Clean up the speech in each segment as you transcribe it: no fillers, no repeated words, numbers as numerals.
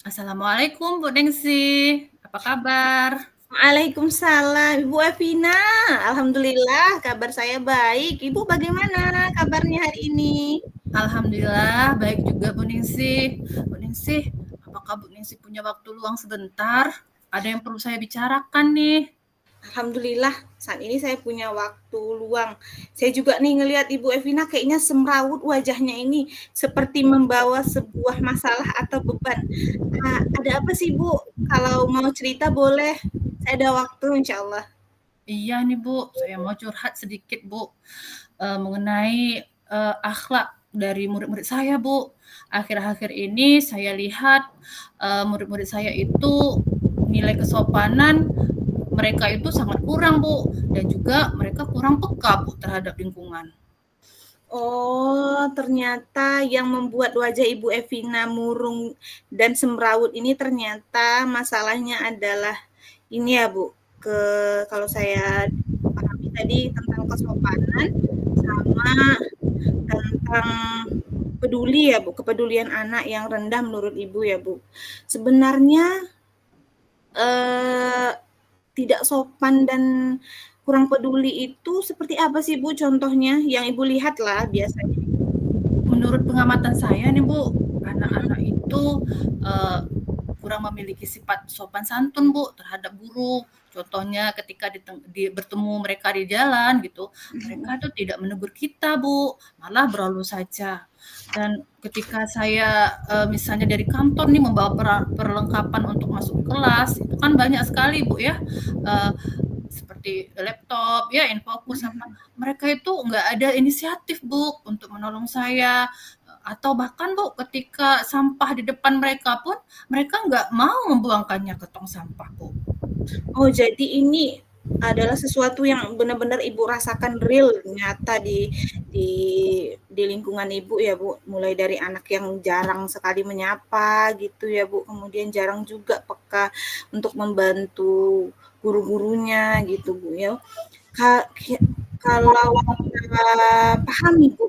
Assalamualaikum Bu Ningsih, apa kabar? Waalaikumsalam, Ibu Evina. Alhamdulillah, kabar saya baik. Ibu bagaimana kabarnya hari ini? Alhamdulillah baik juga Bu Ningsih. Bu Ningsih, apakah Bu Ningsih punya waktu luang sebentar? Ada yang perlu saya bicarakan nih. Alhamdulillah, saat ini saya punya waktu luang. Saya juga nih ngelihat Ibu Evina kayaknya semrawut wajahnya ini, seperti membawa sebuah masalah atau beban. Ada apa sih, Bu? Kalau mau cerita boleh, saya ada waktu insya Allah. Iya nih Bu, saya mau curhat sedikit Bu, mengenai akhlak dari murid-murid saya Bu. Akhir-akhir ini saya lihat murid-murid saya itu nilai kesopanan mereka itu sangat kurang Bu, dan juga mereka kurang peka Bu terhadap lingkungan. Oh, ternyata yang membuat wajah Ibu Evina murung dan semrawut ini ternyata masalahnya adalah ini ya, Bu. Kalau saya pahami tadi tentang kesopanan sama tentang peduli ya, Bu, kepedulian anak yang rendah menurut Ibu ya, Bu. Sebenarnya eh, tidak sopan dan kurang peduli itu seperti apa sih, Bu, contohnya yang Ibu lihat lah biasanya? Menurut pengamatan saya nih Bu, anak-anak itu uh, kurang memiliki sifat sopan santun Bu terhadap guru. Contohnya ketika bertemu mereka di jalan gitu, mereka tuh tidak menegur kita Bu, malah berlalu saja. Dan ketika saya misalnya dari kantor nih membawa perlengkapan untuk masuk kelas, itu kan banyak sekali Bu ya, uh, seperti laptop ya, infokus apa, mereka itu nggak ada inisiatif Bu untuk menolong saya, atau bahkan Bu ketika sampah di depan mereka pun mereka nggak mau membuangkannya ke tong sampah Bu. Oh, jadi ini adalah sesuatu yang benar-benar Ibu rasakan real, nyata di di lingkungan Ibu ya, Bu? Mulai dari anak yang jarang sekali menyapa gitu ya, Bu, kemudian jarang juga peka untuk membantu guru-gurunya gitu, Bu, ya. Ka ki Kalau kita pahami, Bu,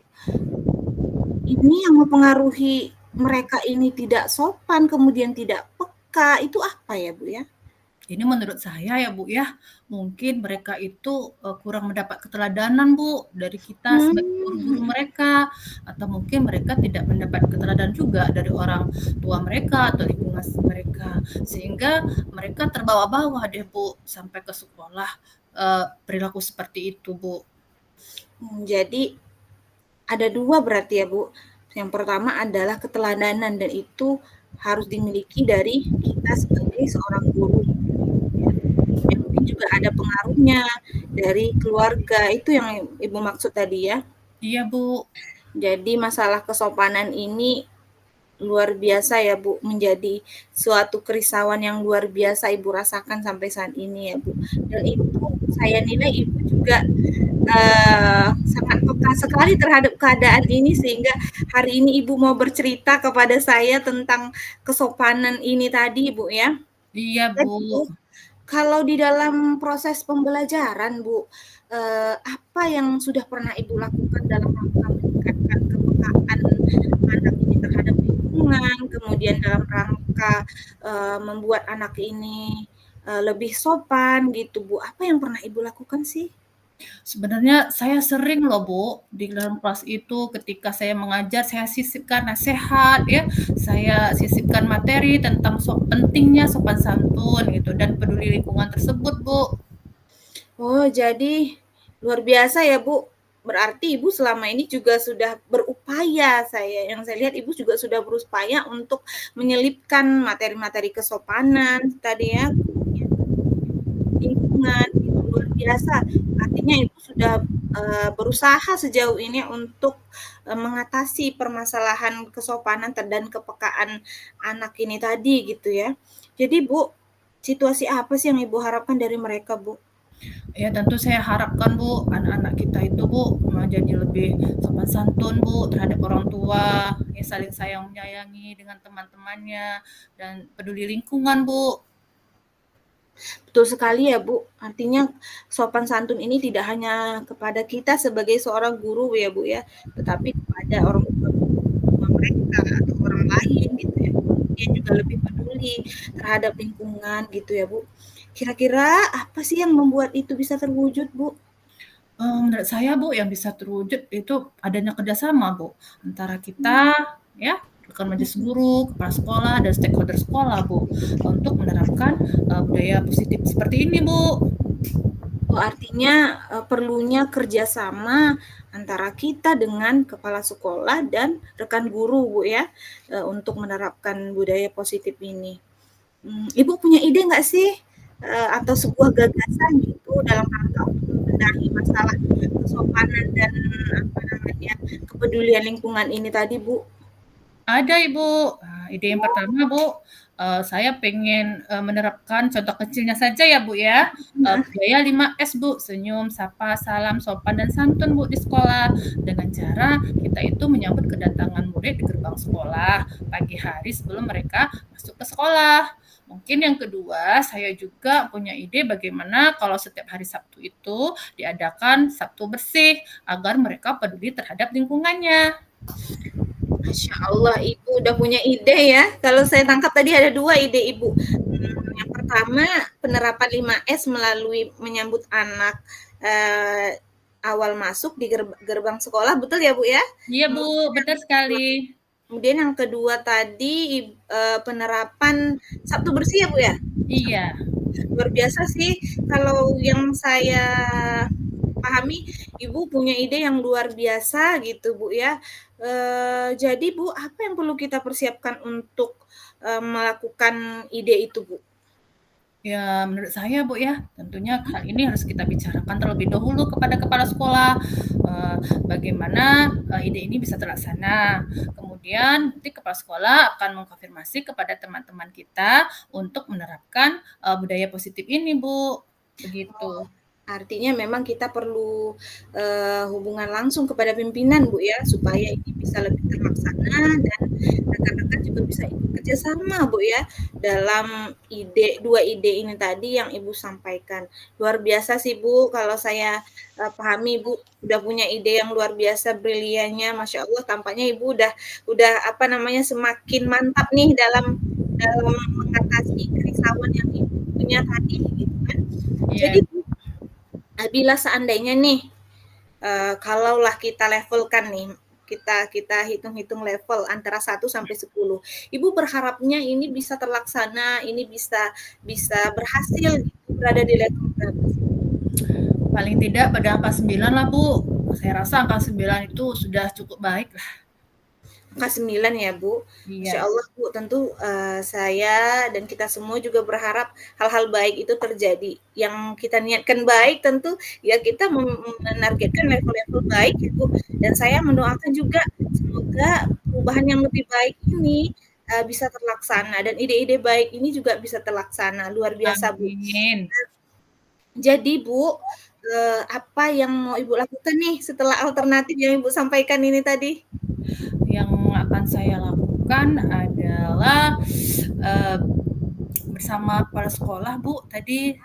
ini yang mempengaruhi mereka ini tidak sopan, kemudian tidak peka, itu apa ya, Bu, ya? Ini menurut saya ya Bu ya, mungkin mereka itu kurang mendapat keteladanan Bu dari kita sebagai Mmm. guru-guru mereka, atau mungkin mereka tidak mendapat keteladanan juga dari orang tua mereka atau lingkungan mereka, sehingga mereka terbawa-bawa deh Bu sampai ke sekolah perilaku seperti itu Bu. Jadi ada 2 berarti ya, Bu. Yang pertama adalah keteladanan dan itu harus dimiliki dari kita sebagai seorang guru, ya. Kemudian mungkin juga ada pengaruhnya dari keluarga, itu yang Ibu maksud tadi ya? Iya Bu. Jadi masalah kesopanan ini luar biasa ya Bu, menjadi suatu kerisauan yang luar biasa Ibu rasakan sampai saat ini ya Bu. Dan itu saya nilai Ibu juga sangat peka sekali terhadap keadaan ini sehingga hari ini Ibu mau bercerita kepada saya tentang kesopanan ini tadi Bu ya. Iya Bu. Jadi Bu, kalau di dalam proses pembelajaran Bu, apa yang sudah pernah Ibu lakukan dalam rangka meningkatkan kepekaan anak ini terhadap lingkungan, kemudian dalam rangka, membuat anak ini, lebih sopan gitu Bu, apa yang pernah Ibu lakukan sih? Sebenarnya saya sering loh Bu, di dalam kelas itu ketika saya mengajar, saya sisipkan nasihat ya, saya sisipkan materi tentang pentingnya sopan santun gitu dan peduli lingkungan tersebut Bu. Oh, jadi luar biasa ya, Bu. Berarti Ibu selama ini juga sudah berupaya yang saya lihat Ibu juga sudah berupaya untuk menyelipkan materi-materi kesopanan tadi ya, kemudian lingkungan, itu luar biasa. Artinya Ibu sudah, berusaha sejauh ini untuk, mengatasi permasalahan kesopanan dan kepekaan anak ini tadi gitu ya. Jadi Bu, situasi apa sih yang Ibu harapkan dari mereka, Bu? Ya tentu saya harapkan Bu, anak-anak kita itu Bu, jadi lebih sopan santun Bu terhadap orang tua, ya saling sayang menyayangi dengan teman-temannya, dan peduli lingkungan Bu. Betul sekali ya, Bu. Artinya sopan santun ini tidak hanya kepada kita sebagai seorang guru ya, Bu, ya, tetapi kepada orang tua mereka atau orang lain gitu ya. dia juga lebih peduli terhadap lingkungan gitu ya, Bu. Kira-kira apa sih yang membuat itu bisa terwujud, Bu? Menurut saya, Bu, yang bisa terwujud itu adanya kerjasama, Bu, antara Mmm, kita, ya, rekan majelis mhm. guru, kepala sekolah, dan stakeholder sekolah, Bu, untuk menerapkan, budaya positif seperti ini, Bu. Oh, artinya, perlunya kerjasama antara kita dengan kepala sekolah dan rekan guru, Bu, ya, untuk menerapkan budaya positif ini. Ibu punya ide nggak sih, atau sebuah gagasan gitu dalam rangka untuk membenahi masalah kesopanan dan apa namanya, kepedulian lingkungan ini tadi, Bu? Ada, Ibu. Ide yang pertama, Bu, saya pengen, menerapkan contoh kecilnya saja ya, Bu, ya, Heeh. budaya 5S, Bu, senyum, sapa, salam, sopan, dan santun, Bu, di sekolah. Dengan cara kita itu menyambut kedatangan murid di gerbang sekolah pagi hari sebelum mereka masuk ke sekolah. Mungkin yang kedua, saya juga punya ide bagaimana kalau setiap hari Sabtu itu diadakan Sabtu bersih agar mereka peduli terhadap lingkungannya. Masya Allah, Ibu udah punya ide ya. Kalau saya tangkap tadi ada 2 ide Ibu. Yang pertama penerapan 5S melalui menyambut anak, awal masuk di gerbang sekolah, betul ya, Bu, ya? Iya, Bu, benar sekali. Kemudian yang kedua tadi, penerapan Sabtu bersih ya, Bu, ya? Iya. Luar biasa sih kalau yang saya pahami, Ibu punya ide yang luar biasa gitu, Bu, ya. Jadi, Bu, apa yang perlu kita persiapkan untuk, melakukan ide itu, Bu? Ya, menurut saya, Bu, ya, tentunya hal ini harus kita bicarakan terlebih dahulu kepada kepala sekolah, bagaimana, ide ini bisa terlaksana. Kemudian nanti kepala sekolah akan mengkonfirmasi kepada teman-teman kita untuk menerapkan, budaya positif ini, Bu, begitu. Artinya memang kita perlu, hubungan langsung kepada pimpinan, Bu, ya, supaya ini bisa lebih terlaksana dan rekan-rekan juga bisa ikut kerjasama, Bu, ya, dalam 2 ide ini tadi yang Ibu sampaikan. Luar biasa sih, Bu, kalau saya, pahami Ibu udah punya ide yang luar biasa briliannya, Masya Allah tampaknya Ibu udah apa namanya, semakin mantap nih dalam mengatasi kerisauan yang Ibu punya tadi, gitu kan. Iya. Jadi Bu, bila seandainya nih, kalaulah kita levelkan nih, kita kita hitung-hitung level antara 1 sampai 10, Ibu berharapnya ini bisa terlaksana, ini bisa bisa berhasil gitu, berada di level berapa sih? Paling tidak pada angka 9 lah, Bu. Saya rasa angka 9 itu sudah cukup baik lah. Angka 9 ya, Bu. Masya Iya. Allah, Bu, tentu, saya dan kita semua juga berharap hal-hal baik itu terjadi. Yang kita niatkan baik tentu ya kita menargetkan level-level baik ya, Bu, dan saya mendoakan juga semoga perubahan yang lebih baik ini, bisa terlaksana dan ide-ide baik ini juga bisa terlaksana. Luar biasa, Bu. Amin. Jadi Bu, apa yang mau Ibu lakukan nih setelah alternatif yang Ibu sampaikan ini tadi? Yang akan saya lakukan adalah, eee, bersama kepala sekolah, Bu, tadi,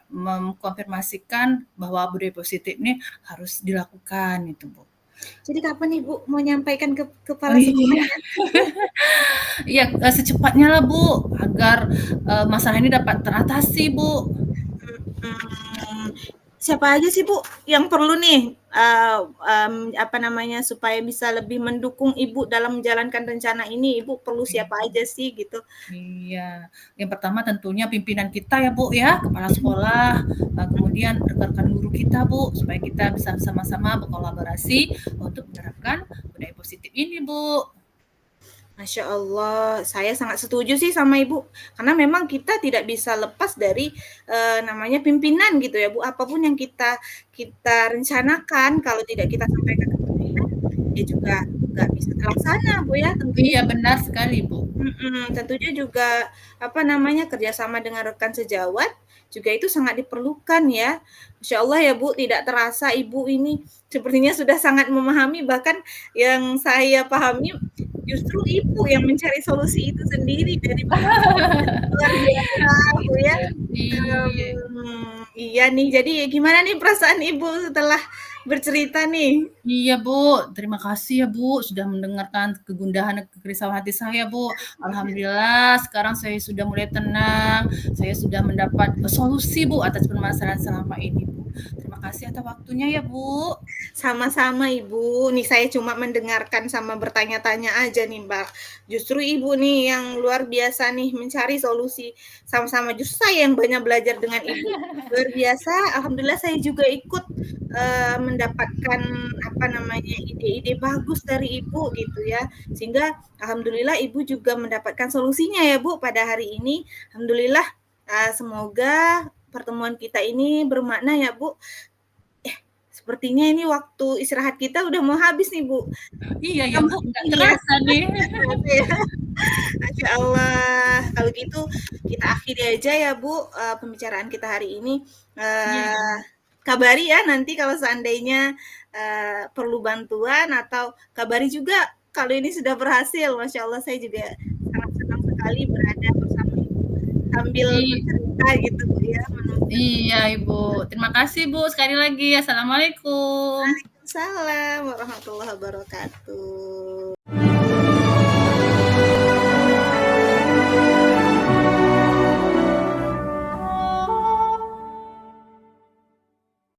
mengkonfirmasikan bahwa budaya positif ini harus dilakukan itu, Bu. Jadi kapan Ibu mau nyampaikan ke Oh, kepala iya. sekolahnya? Iya, secepatnya lah, Bu, agar, masalah ini dapat teratasi, Bu. Mhm. Siapa aja sih, Bu, yang perlu nih, apa namanya, supaya bisa lebih mendukung Ibu dalam menjalankan rencana ini, Ibu perlu siapa aja sih gitu? Iya, yang pertama tentunya pimpinan kita ya, Bu, ya, kepala sekolah, kemudian rekan-rekan guru kita, Bu, supaya kita bisa sama-sama berkolaborasi untuk menerapkan budaya positif ini, Bu. Masya Allah, saya sangat setuju sih sama Ibu, karena memang kita tidak bisa lepas dari, namanya pimpinan gitu ya, Bu. Apapun yang kita kita rencanakan kalau tidak kita sampaikan ke pimpinan, ya juga nggak bisa terlaksana, Bu, ya. Tentunya Iya, benar sekali, Bu. tentunya juga, apa namanya, kerjasama dengan rekan sejawat juga itu sangat diperlukan ya. Masya Allah ya Bu, tidak terasa Ibu ini sepertinya sudah sangat memahami, bahkan yang saya pahami justru Ibu yang mencari solusi itu sendiri dari luar biasa Bu ya. Iya. Iya nih, jadi gimana nih perasaan Ibu setelah bercerita nih. Iya, Bu. Terima kasih ya, Bu, sudah mendengarkan kegundahan dan kegelisahan hati saya, Bu. Alhamdulillah sekarang saya sudah mulai tenang, saya sudah mendapat solusi, Bu, atas permasalahan selama ini, Bu. Terima kasih atas waktunya ya, Bu. Sama-sama Ibu, nih saya cuma mendengarkan sama bertanya-tanya aja nih Mbak. Justru Ibu nih yang luar biasa nih mencari solusi sama-sama. Justru saya yang banyak belajar dengan Ibu. Luar biasa, alhamdulillah saya juga ikut mendapatkan apa namanya ide-ide bagus dari Ibu gitu ya. Sehingga alhamdulillah Ibu juga mendapatkan solusinya ya Bu pada hari ini. Alhamdulillah semoga pertemuan kita ini bermakna ya Bu. Sepertinya ini waktu istirahat kita udah mau habis nih, Bu. Iya ya, Bu, nggak Iya, terasa nih. Masya Allah. Kalau gitu kita akhiri aja ya, Bu, pembicaraan kita hari ini. Iya ya. Kabari ya nanti kalau seandainya perlu bantuan atau kabari juga kalau ini sudah berhasil. Masya Allah saya juga sangat senang sekali berada bersama Ibu sambil bercerita gitu, Bu ya. Iya, Ibu. Terima kasih, Bu, sekali lagi. Assalamualaikum. Waalaikumsalam warahmatullahi wabarakatuh.